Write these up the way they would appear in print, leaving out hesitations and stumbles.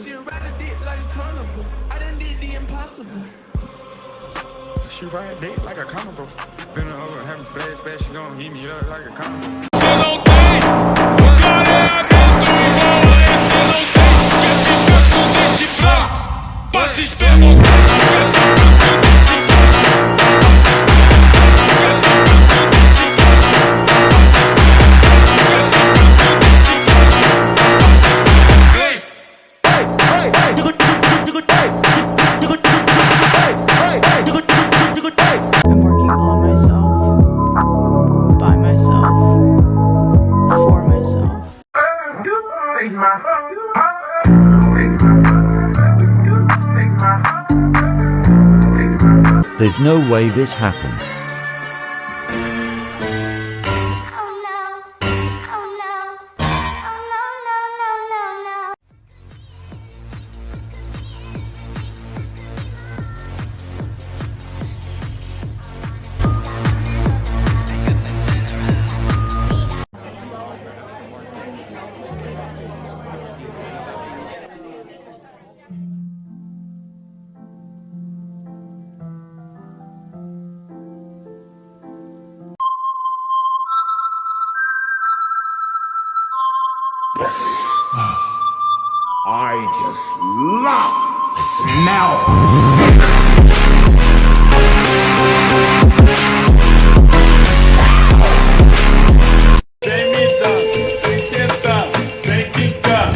She ride a dick like a carnival. I done did the impossible. She ride a dick like a carnival. Been over having flashbacks, she gon' heat me up like a carnival. Se não tem o clareamento igual a esse não tem. Quer ficar com dente fraco, passa espermotado. Quer ficar com dente fraco, passa espermotado. Quer ficar com dente fraco, passa espermotado. Quer ficar com dente fraco, passa espermotado. I'm working on myself, by myself, for myself. There's no way this happened. Oh no, oh no, oh no, no, no, no, no. I just love the smell. Vem me dar, vem sentar, vem quicar.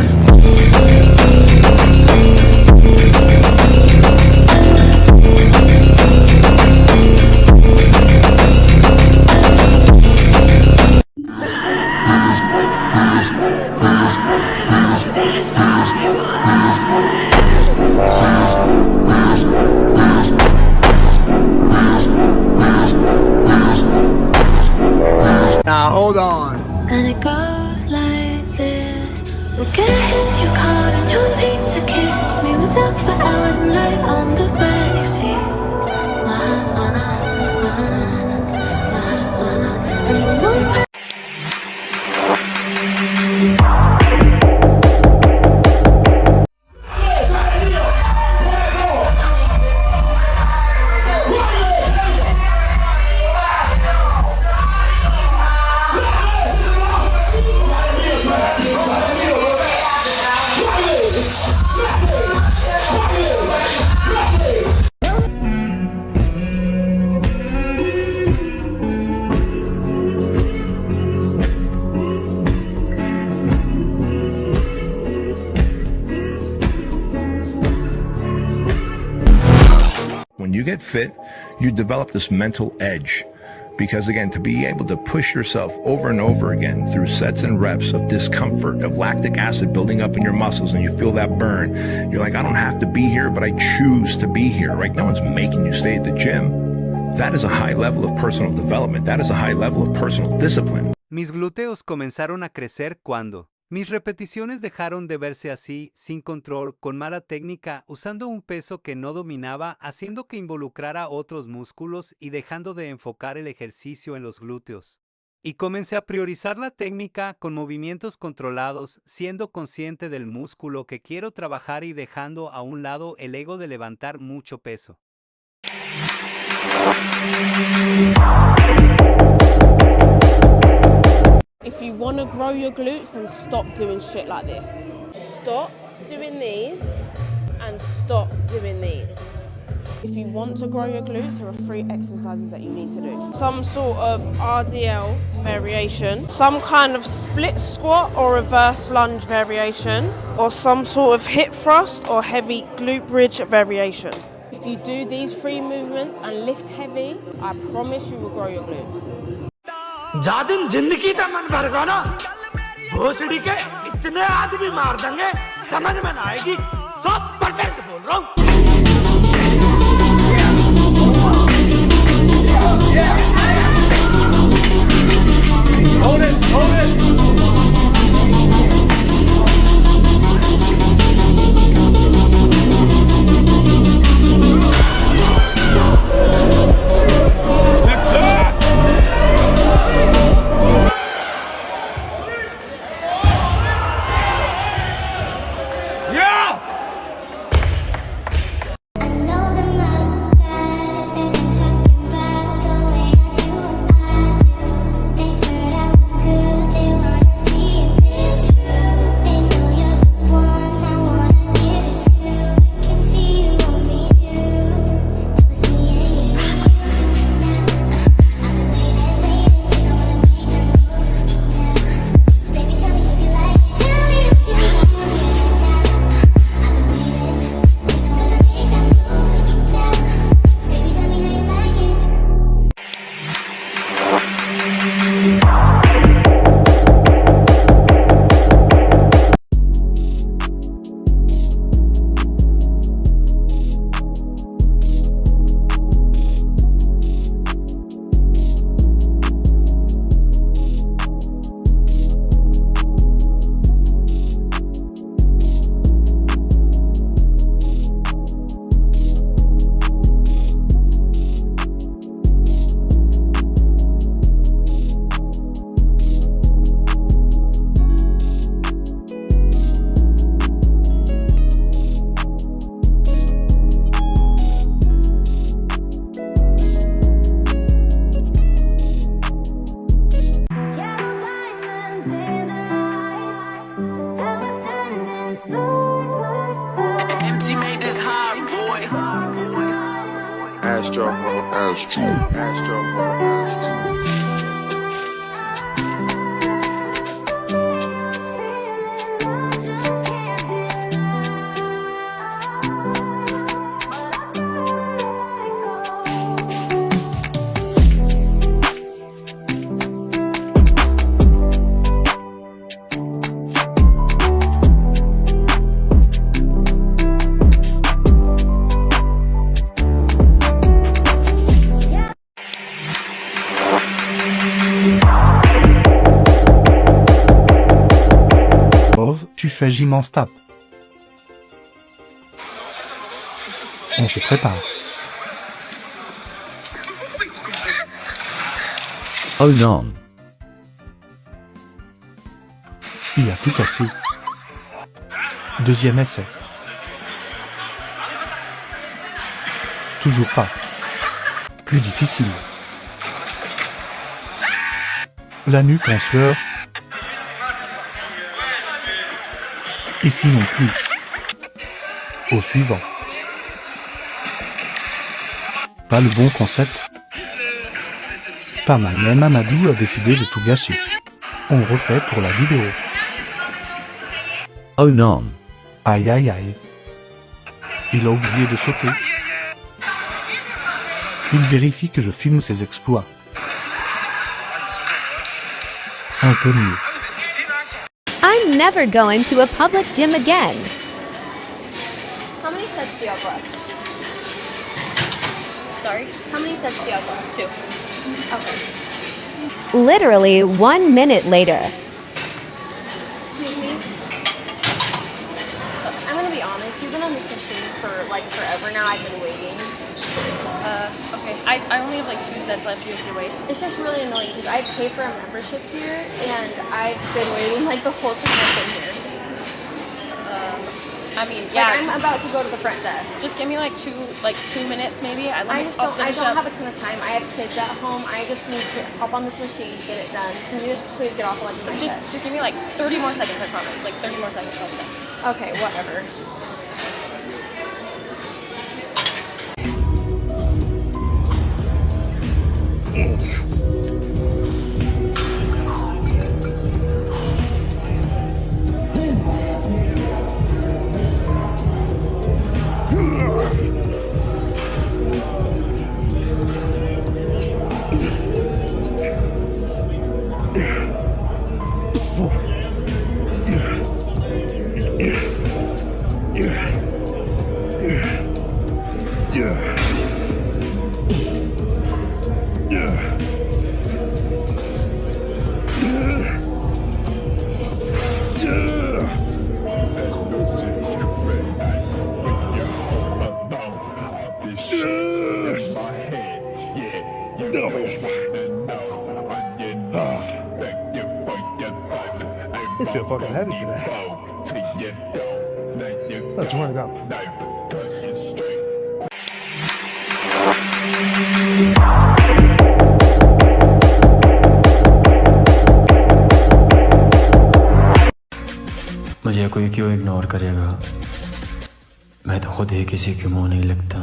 Now hold on. And it goes like this. We'll get in your car and you'll need to kiss me. We'll talk for hours and lie on the backseat. And we won't When you get fit, you develop this mental edge. Because again, to be able to push yourself over and over again through sets and reps of discomfort, of lactic acid building up in your muscles, and you feel that burn, you're like, I don't have to be here, but I choose to be here, right? No one's making you stay at the gym. That is a high level of personal development. That is a high level of personal discipline. Mis glúteos comenzaron a crecer cuando mis repeticiones dejaron de verse así, sin control, con mala técnica, usando un peso que no dominaba, haciendo que involucrara otros músculos y dejando de enfocar el ejercicio en los glúteos. Y comencé a priorizar la técnica con movimientos controlados, siendo consciente del músculo que quiero trabajar y dejando a un lado el ego de levantar mucho peso. If you want to grow your glutes, then stop doing shit like this. Stop doing these and stop doing these. If you want to grow your glutes, there are 3 exercises that you need to do. Some sort of RDL variation, some kind of split squat or reverse lunge variation, or some sort of hip thrust or heavy glute bridge variation. If you do these 3 movements and lift heavy, I promise you will grow your glutes. जादिन जिंदगी का मन भर गया ना भोसड़ी के इतने आदमी मार देंगे समझ में ना आएगी 100% बोल रहा हूँ Yeah! Astro, Astro, Astro, Astro. Tu fais immense tape. On se prépare. Hold on. Il a tout cassé. Deuxième essai. Toujours pas. Plus difficile. La nuque en sueur. Ici non plus. Au suivant. Pas le bon concept. Pas mal, mais Mamadou a décidé de tout gâcher. On refait pour la vidéo. Oh non. Aïe aïe aïe. Il a oublié de sauter. Il vérifie que je filme ses exploits. Un peu mieux. I'm never going to a public gym again. How many sets do you have left? Sorry? How many sets do you have left? 2. Okay. Literally 1 minute later. Excuse me? So, I'm gonna be honest, you've been on this machine for like forever now. I've been waiting. Okay. I only have like 2 sets left. You have to wait. It's just really annoying because I pay for a membership here and I've been waiting like the whole time I've been here. I mean, yeah. Like, I'm about to go to the front desk. Just give me like 2 minutes maybe. I don't have a ton of time. I have kids at home. I just need to hop on this machine, get it done. Can you just please get off of like the front desk? Just give me like 30 more seconds, I promise. Like 30 more seconds, I'll be done. Okay, whatever. It's your fucking headed today. Let's run it up. मुझे कोई क्यों ignore करेगा? मैं तो खुद ही किसी के मुंह नहीं लगता।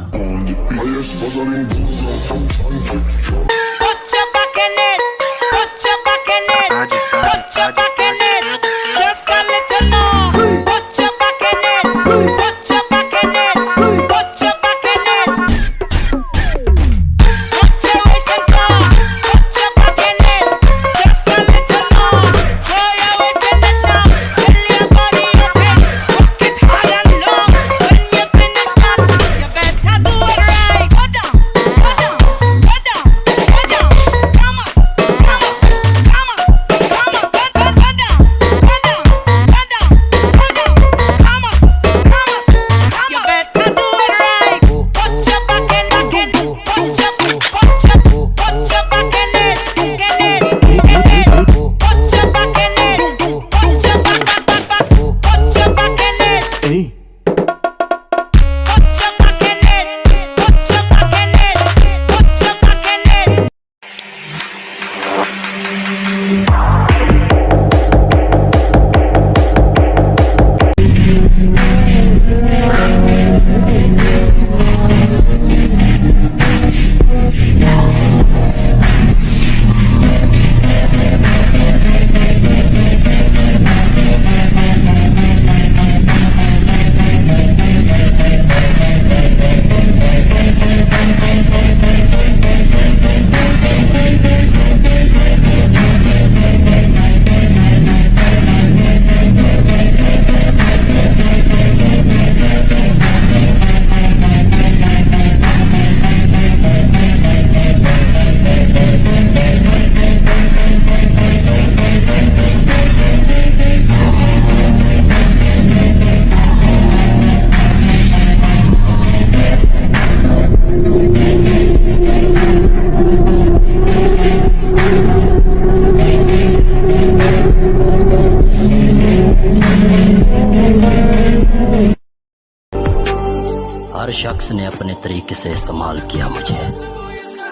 हर शख्स ने अपने तरीके से इस्तेमाल किया मुझे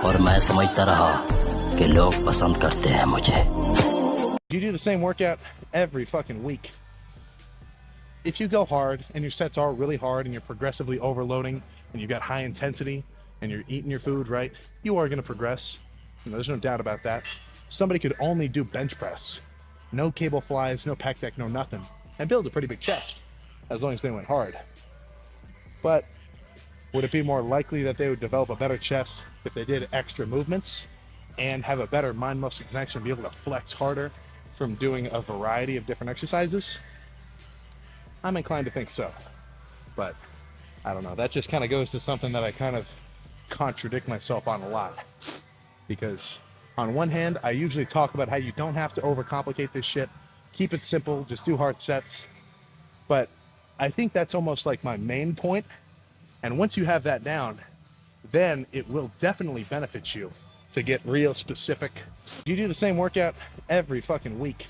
और मैं समझता रहा कि लोग पसंद करते हैं मुझे. You do the same workout every fucking week. If you go hard and your sets are really hard and you're progressively overloading and you've got high intensity and you're eating your food right, you are going to progress. You know, there's no doubt about that. Somebody could only do bench press, no cable flies, no pec deck, no nothing, and build a pretty big chest as long as they went hard. But would it be more likely that they would develop a better chest if they did extra movements and have a better mind-muscle connection, be able to flex harder from doing a variety of different exercises? I'm inclined to think so, but I don't know. That just kind of goes to something that I kind of contradict myself on a lot, because on one hand, I usually talk about how you don't have to overcomplicate this shit. Keep it simple, just do hard sets. But I think that's almost like my main point. And once you have that down, then it will definitely benefit you to get real specific. You do the same workout every fucking week.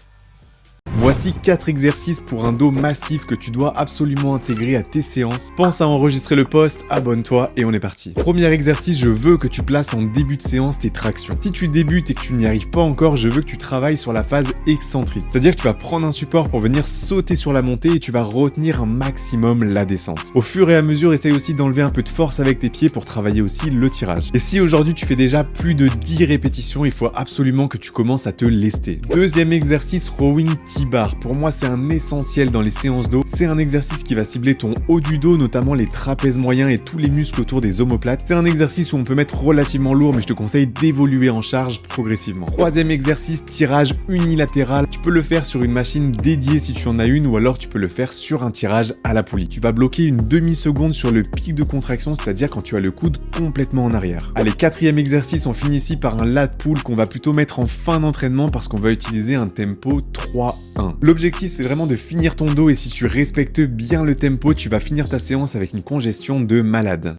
Voici 4 exercices pour un dos massif que tu dois absolument intégrer à tes séances. Pense à enregistrer le post, abonne-toi et on est parti. Premier exercice, je veux que tu places en début de séance tes tractions. Si tu débutes et que tu n'y arrives pas encore, je veux que tu travailles sur la phase excentrique. C'est-à-dire que tu vas prendre un support pour venir sauter sur la montée et tu vas retenir un maximum la descente. Au fur et à mesure, essaye aussi d'enlever un peu de force avec tes pieds pour travailler aussi le tirage. Et si aujourd'hui tu fais déjà plus de 10 répétitions, il faut absolument que tu commences à te lester. Deuxième exercice, rowing T-bar. Pour moi, c'est un essentiel dans les séances dos. C'est un exercice qui va cibler ton haut du dos, notamment les trapèzes moyens et tous les muscles autour des omoplates. C'est un exercice où on peut mettre relativement lourd, mais je te conseille d'évoluer en charge progressivement. Troisième exercice, tirage unilatéral. Tu peux le faire sur une machine dédiée si tu en as une, ou alors tu peux le faire sur un tirage à la poulie. Tu vas bloquer une demi-seconde sur le pic de contraction, c'est-à-dire quand tu as le coude complètement en arrière. Allez, quatrième exercice, on finit ici par un lat pull qu'on va plutôt mettre en fin d'entraînement parce qu'on va utiliser un tempo 3-1. L'objectif, c'est vraiment de finir ton dos et si tu respectes bien le tempo, tu vas finir ta séance avec une congestion de malade.